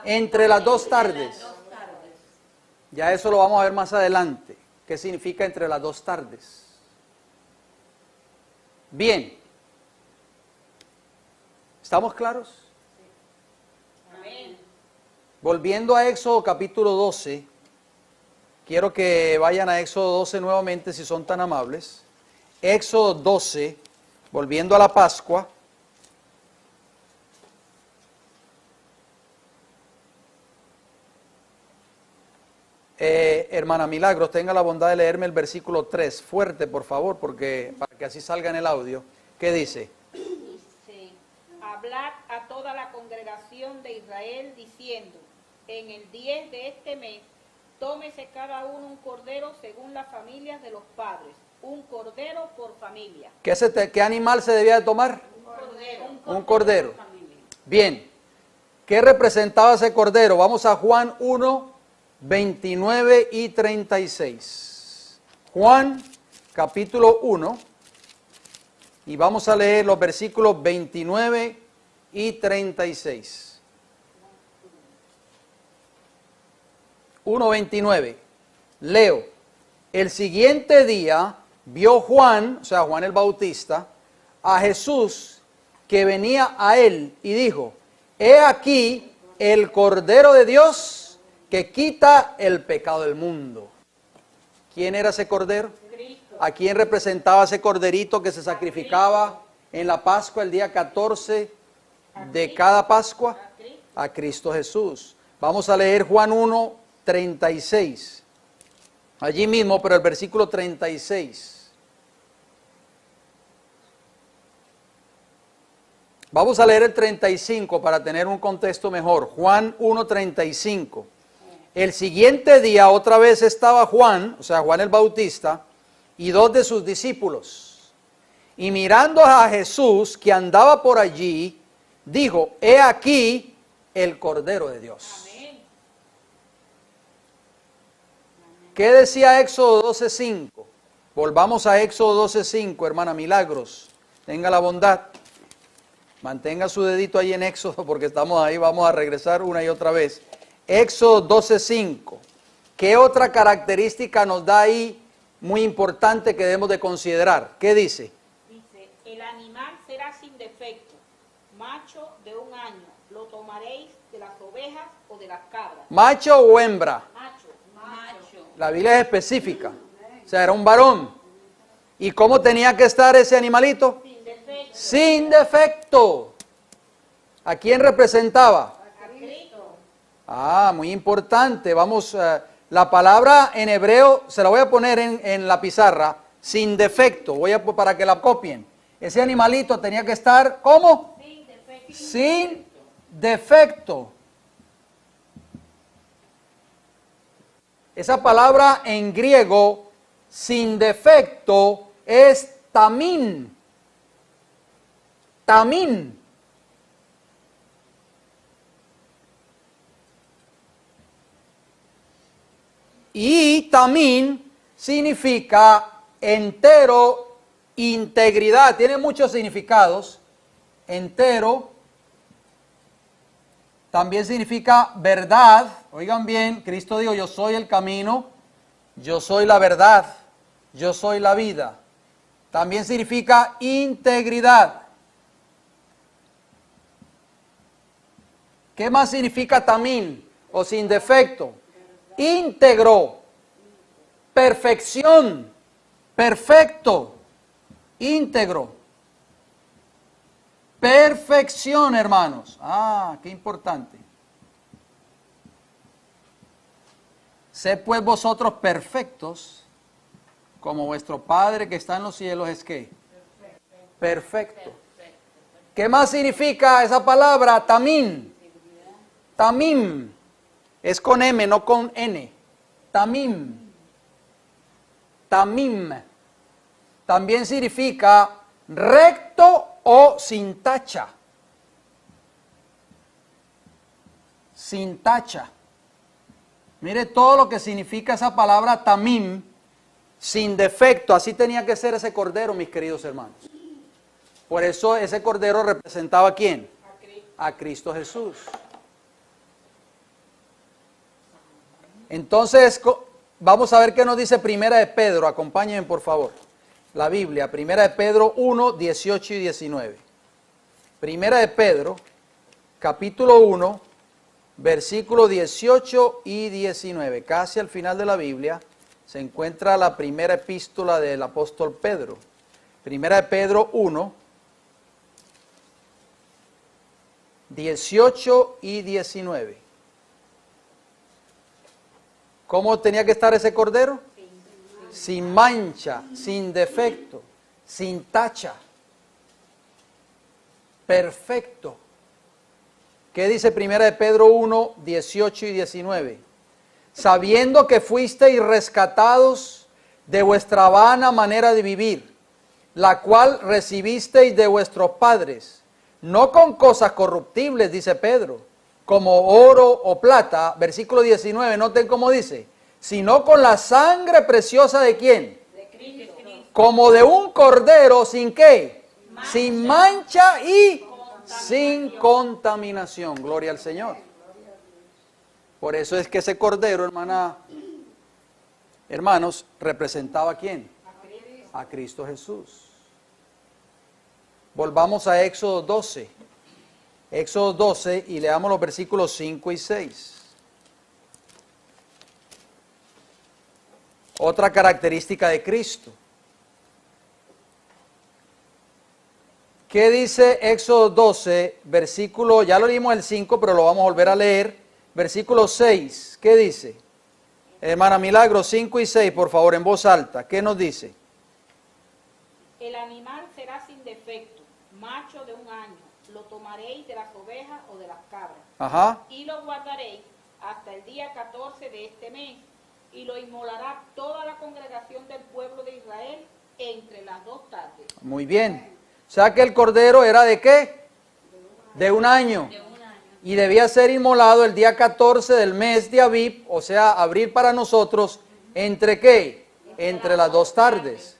Entre las 2 tardes. Ya eso lo vamos a ver más adelante. ¿Qué significa entre las 2 tardes? Bien. ¿Estamos claros? Volviendo a Éxodo capítulo 12, quiero que vayan a Éxodo 12 nuevamente si son tan amables. Éxodo 12, volviendo a la Pascua. Hermana Milagros, tenga la bondad de leerme el versículo 3, fuerte por favor, porque para que así salga en el audio. ¿Qué dice? Dice, hablad a toda la congregación de Israel diciendo, en el 10 de este mes, tómese cada uno un cordero según las familias de los padres, un cordero por familia. ¿Qué animal se debía de tomar? Un cordero. Bien, ¿qué representaba ese cordero? Vamos a Juan 1, 29 y 36. Juan capítulo 1, y vamos a leer los versículos 29 y 36. 1:29. Leo. El siguiente día vio Juan, o sea, Juan el Bautista, a Jesús que venía a él y dijo, he aquí el Cordero de Dios que quita el pecado del mundo. ¿Quién era ese Cordero? ¿A quién representaba ese corderito que se sacrificaba en la Pascua el día 14 de cada Pascua? A Cristo Jesús. Vamos a leer Juan 1, 36. Allí mismo, pero el versículo 36. Vamos a leer el 35 para tener un contexto mejor. Juan 1, 35. El siguiente día otra vez estaba Juan, o sea, Juan el Bautista, y 2 de sus discípulos. Y mirando a Jesús que andaba por allí, dijo, he aquí el Cordero de Dios. Amén. ¿Qué decía Éxodo 12:5? Volvamos a Éxodo 12:5, hermana Milagros. Tenga la bondad. Mantenga su dedito ahí en Éxodo porque estamos ahí, vamos a regresar una y otra vez. Éxodo 12:5. ¿Qué otra característica nos da ahí muy importante que debemos de considerar? ¿Qué dice? Dice, el animal será sin defecto, macho de 1 año, lo tomaréis de las ovejas o de las cabras. ¿Macho o hembra? Macho. La Biblia es específica. O sea, era un varón. ¿Y cómo tenía que estar ese animalito? Sin defecto. Sin defecto. ¿A quién representaba? A Cristo. Ah, muy importante. Vamos, la palabra en hebreo, se la voy a poner en la pizarra, sin defecto, para que la copien. Ese animalito tenía que estar, ¿cómo? Sin defecto. Sin defecto. Esa palabra en griego, sin defecto, es tamín. Tamín. Y tamín significa entero, integridad. Tiene muchos significados. Entero también significa verdad. Oigan bien, Cristo dijo, yo soy el camino, yo soy la verdad, yo soy la vida. También significa integridad. ¿Qué más significa tamín o sin defecto? Íntegro, perfección, perfecto, íntegro. Perfección, hermanos. Ah, qué importante. Sed pues vosotros perfectos, como vuestro Padre que está en los cielos es ¿qué? Perfecto. ¿Qué más significa esa palabra? Tamín. Tamim. Es con M, no con N. Tamim. Tamim. También significa recto o sin tacha. Sin tacha. Mire todo lo que significa esa palabra tamim, sin defecto. Así tenía que ser ese cordero, mis queridos hermanos. Por eso ese cordero representaba ¿a quién? A Cristo Jesús. Entonces, vamos a ver qué nos dice Primera de Pedro. Acompáñenme, por favor. La Biblia, Primera de Pedro 1, 18 y 19. Primera de Pedro, capítulo 1, versículo 18 y 19. Casi al final de la Biblia se encuentra la primera epístola del apóstol Pedro. Primera de Pedro 1, 18 y 19. ¿Cómo tenía que estar ese cordero? Sin mancha, sin defecto, sin tacha. Perfecto. ¿Qué dice Primera de Pedro 1, 18 y 19? Sabiendo que fuisteis rescatados de vuestra vana manera de vivir, la cual recibisteis de vuestros padres, no con cosas corruptibles, dice Pedro, como oro o plata, versículo 19, noten cómo dice, sino con la sangre preciosa ¿de quién? De Cristo. Como de un cordero, ¿sin qué? Sin mancha y sin contaminación. Gloria al Señor. Por eso es que ese cordero, hermanos, representaba ¿a quién? A Cristo Jesús. Volvamos a Éxodo 12. Éxodo 12 y leamos los versículos 5 y 6. Otra característica de Cristo. ¿Qué dice Éxodo 12, versículo, ya lo leímos el 5, pero lo vamos a volver a leer, versículo 6, ¿qué dice? Hermana Milagro, 5 y 6, por favor, en voz alta, ¿qué nos dice? El animal será sin defecto, macho de 1 año, lo tomaréis de las ovejas o de las cabras, Ajá. y lo guardaréis hasta el día 14 de este mes, y lo inmolará toda la congregación del pueblo de Israel entre las 2 tardes. Muy bien. O sea que el cordero era ¿de qué? De 1 año. Y debía ser inmolado el día 14 del mes de Abib, o sea, abril para nosotros, ¿entre qué? Entre las 2 tardes.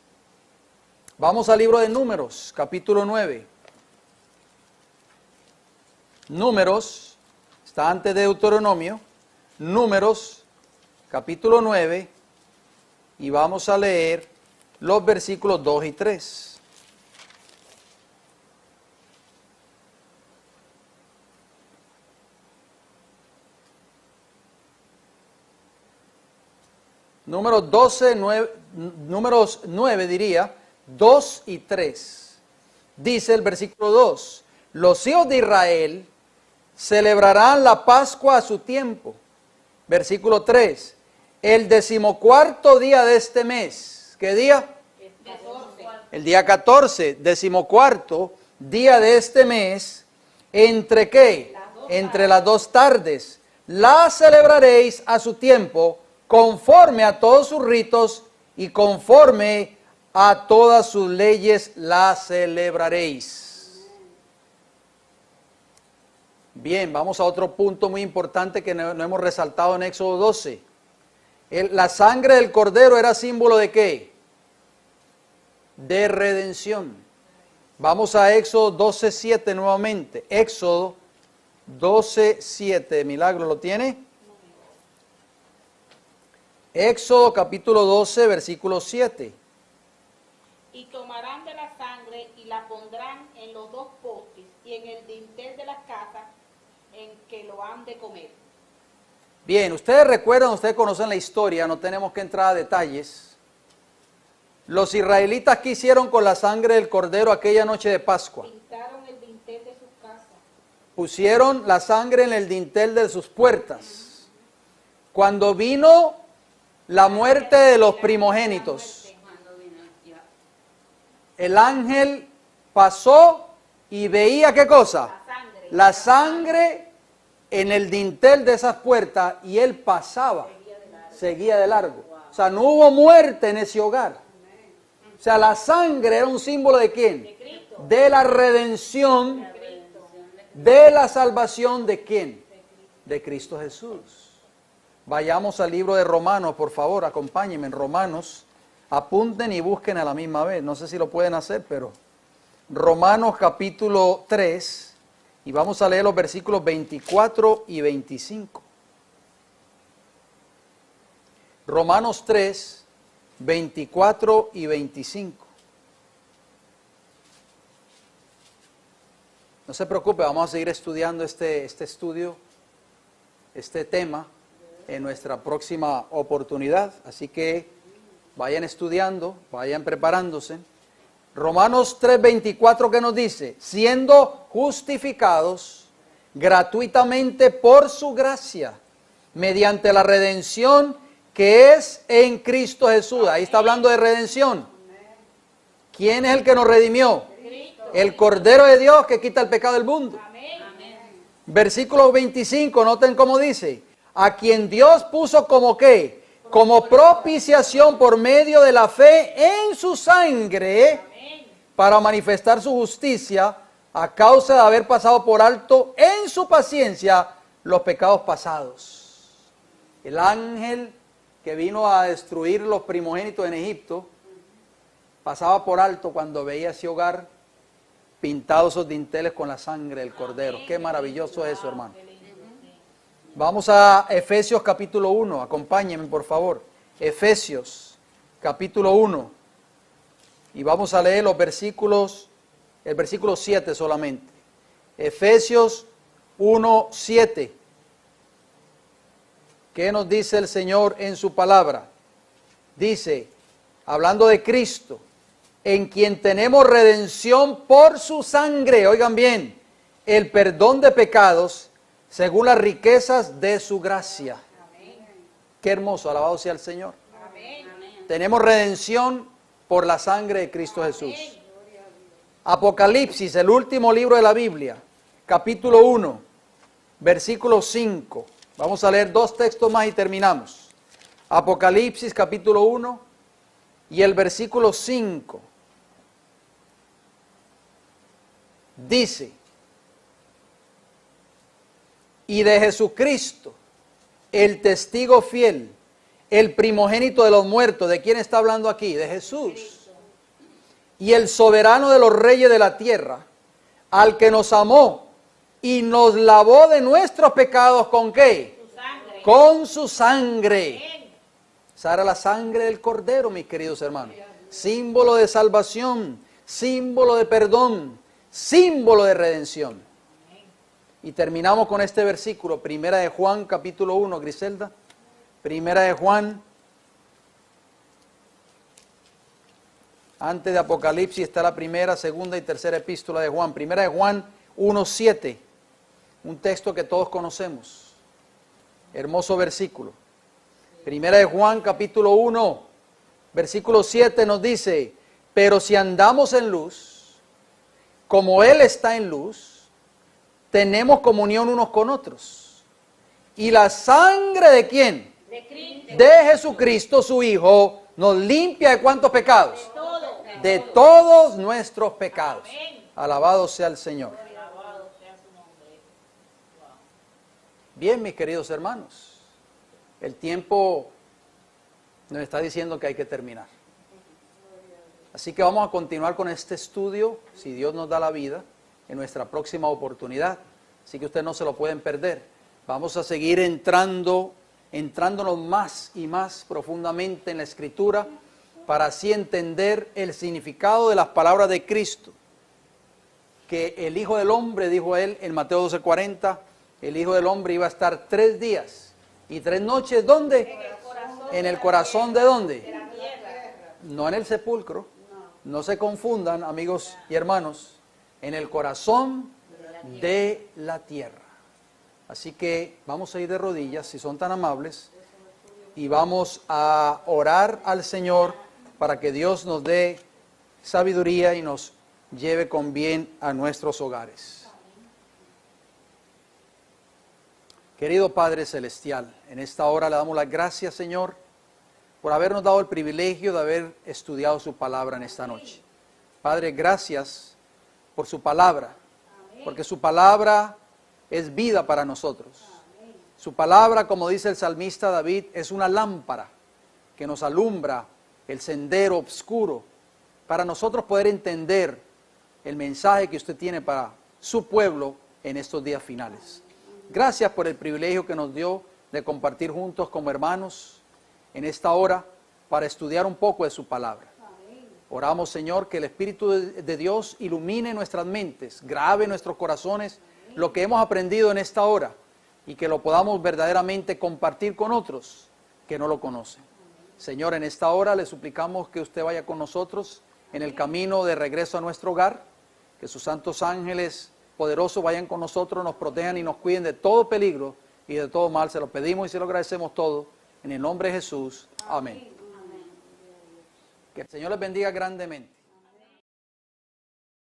Vamos al libro de Números, capítulo 9. Números, está antes de Deuteronomio. Números, capítulo 9, y vamos a leer los versículos 2 y 3. Números 9 diría, 2 y 3. Dice el versículo 2, los hijos de Israel celebrarán la Pascua a su tiempo. Versículo 3, el 14º día de este mes. ¿Qué día? El día 14, 14º día de este mes. ¿Entre qué? Entre las 2 tardes. La celebraréis a su tiempo, conforme a todos sus ritos y conforme a todas sus leyes la celebraréis. Bien, vamos a otro punto muy importante que no hemos resaltado en Éxodo 12. La sangre del cordero era símbolo ¿de qué? De redención. Vamos a Éxodo 12:7 nuevamente. Éxodo 12:7. Milagro, ¿lo tiene? Éxodo capítulo 12, versículo 7. Y tomarán de la sangre y la pondrán en los 2 postes y en el dintel de las casas en que lo han de comer. Bien, ustedes recuerdan, ustedes conocen la historia, no tenemos que entrar a detalles. Los israelitas, ¿qué hicieron con la sangre del cordero aquella noche de Pascua? Pintaron el dintel de sus casas. Pusieron la sangre en el dintel de sus puertas. Cuando vino la muerte de los primogénitos, el ángel pasó y veía ¿qué cosa? La sangre en el dintel de esas puertas y él pasaba, seguía de largo. O sea, no hubo muerte en ese hogar. O sea, la sangre era un símbolo ¿de quién? De la redención, de la salvación ¿de quién? De Cristo Jesús. Vayamos al libro de Romanos, por favor, acompáñenme en Romanos. Apunten y busquen a la misma vez. No sé si lo pueden hacer, pero Romanos capítulo 3. Y vamos a leer los versículos 24 y 25. Romanos 3, 24 y 25. No se preocupe, vamos a seguir estudiando este tema en nuestra próxima oportunidad. Así que vayan estudiando, vayan preparándose. Romanos 3:24 que nos dice, siendo justificados gratuitamente por su gracia, mediante la redención que es en Cristo Jesús. Ahí está hablando de redención. ¿Quién es el que nos redimió? El Cordero de Dios que quita el pecado del mundo. Versículo 25, noten cómo dice, a quien Dios puso como ¿qué? Como propiciación por medio de la fe en su sangre, para manifestar su justicia a causa de haber pasado por alto en su paciencia los pecados pasados. El ángel que vino a destruir los primogénitos en Egipto pasaba por alto cuando veía ese hogar pintado esos dinteles con la sangre del Cordero. Qué maravilloso es eso, hermano. Vamos a Efesios capítulo 1, acompáñenme por favor. Efesios capítulo 1. Y vamos a leer los versículos, el versículo 7 solamente. Efesios 1, 7. ¿Qué nos dice el Señor en su palabra? Dice, hablando de Cristo, en quien tenemos redención por su sangre, oigan bien, el perdón de pecados según las riquezas de su gracia. Amén. Qué hermoso, alabado sea el Señor. Amén. Tenemos redención por la sangre de Cristo Jesús. Apocalipsis, el último libro de la Biblia, capítulo 1, versículo 5. Vamos a leer dos textos más y terminamos. Apocalipsis, capítulo 1 y el versículo 5. Dice, y de Jesucristo, el testigo fiel, el primogénito de los muertos. ¿De quién está hablando aquí? De Jesús. Y el soberano de los reyes de la tierra, al que nos amó y nos lavó de nuestros pecados, ¿con qué? Su sangre. Con su sangre. Esa era la sangre del Cordero, mis queridos hermanos. Símbolo de salvación, símbolo de perdón, símbolo de redención. Y terminamos con este versículo, Primera de Juan, capítulo 1, Griselda. Primera de Juan, antes de Apocalipsis está la primera, segunda y tercera epístola de Juan. Primera de Juan 1:7, un texto que todos conocemos. Hermoso versículo. Primera de Juan capítulo 1, versículo 7 nos dice, pero si andamos en luz, como Él está en luz, tenemos comunión unos con otros. Y la sangre ¿de quién? De Jesucristo, su Hijo, nos limpia ¿de cuántos pecados? De todos nuestros pecados. Alabado sea el Señor. Bien, mis queridos hermanos, el tiempo nos está diciendo que hay que terminar. Así que vamos a continuar con este estudio, si Dios nos da la vida, en nuestra próxima oportunidad. Así que ustedes no se lo pueden perder. Vamos a seguir entrándonos más y más profundamente en la Escritura para así entender el significado de las palabras de Cristo. Que el Hijo del Hombre, dijo Él en Mateo 12:40, el Hijo del Hombre iba a estar 3 días y 3 noches, ¿dónde? En el corazón ¿de dónde? De la tierra. No en el sepulcro. No se confundan, amigos y hermanos, en el corazón de la tierra. Así que vamos a ir de rodillas, si son tan amables, y vamos a orar al Señor para que Dios nos dé sabiduría y nos lleve con bien a nuestros hogares. Querido Padre Celestial, en esta hora le damos las gracias, Señor, por habernos dado el privilegio de haber estudiado su palabra en esta noche. Padre, gracias por su palabra, porque su palabra es vida para nosotros. Su palabra, como dice el salmista David, es una lámpara que nos alumbra el sendero oscuro para nosotros poder entender el mensaje que usted tiene para su pueblo en estos días finales. Gracias por el privilegio que nos dio de compartir juntos como hermanos en esta hora para estudiar un poco de su palabra. Oramos, Señor, que el Espíritu de Dios ilumine nuestras mentes, grabe en nuestros corazones lo que hemos aprendido en esta hora y que lo podamos verdaderamente compartir con otros que no lo conocen. Señor, en esta hora le suplicamos que usted vaya con nosotros en el camino de regreso a nuestro hogar, que sus santos ángeles poderosos vayan con nosotros, nos protejan y nos cuiden de todo peligro y de todo mal. Se lo pedimos y se lo agradecemos todo en el nombre de Jesús. Amén. Que el Señor les bendiga grandemente.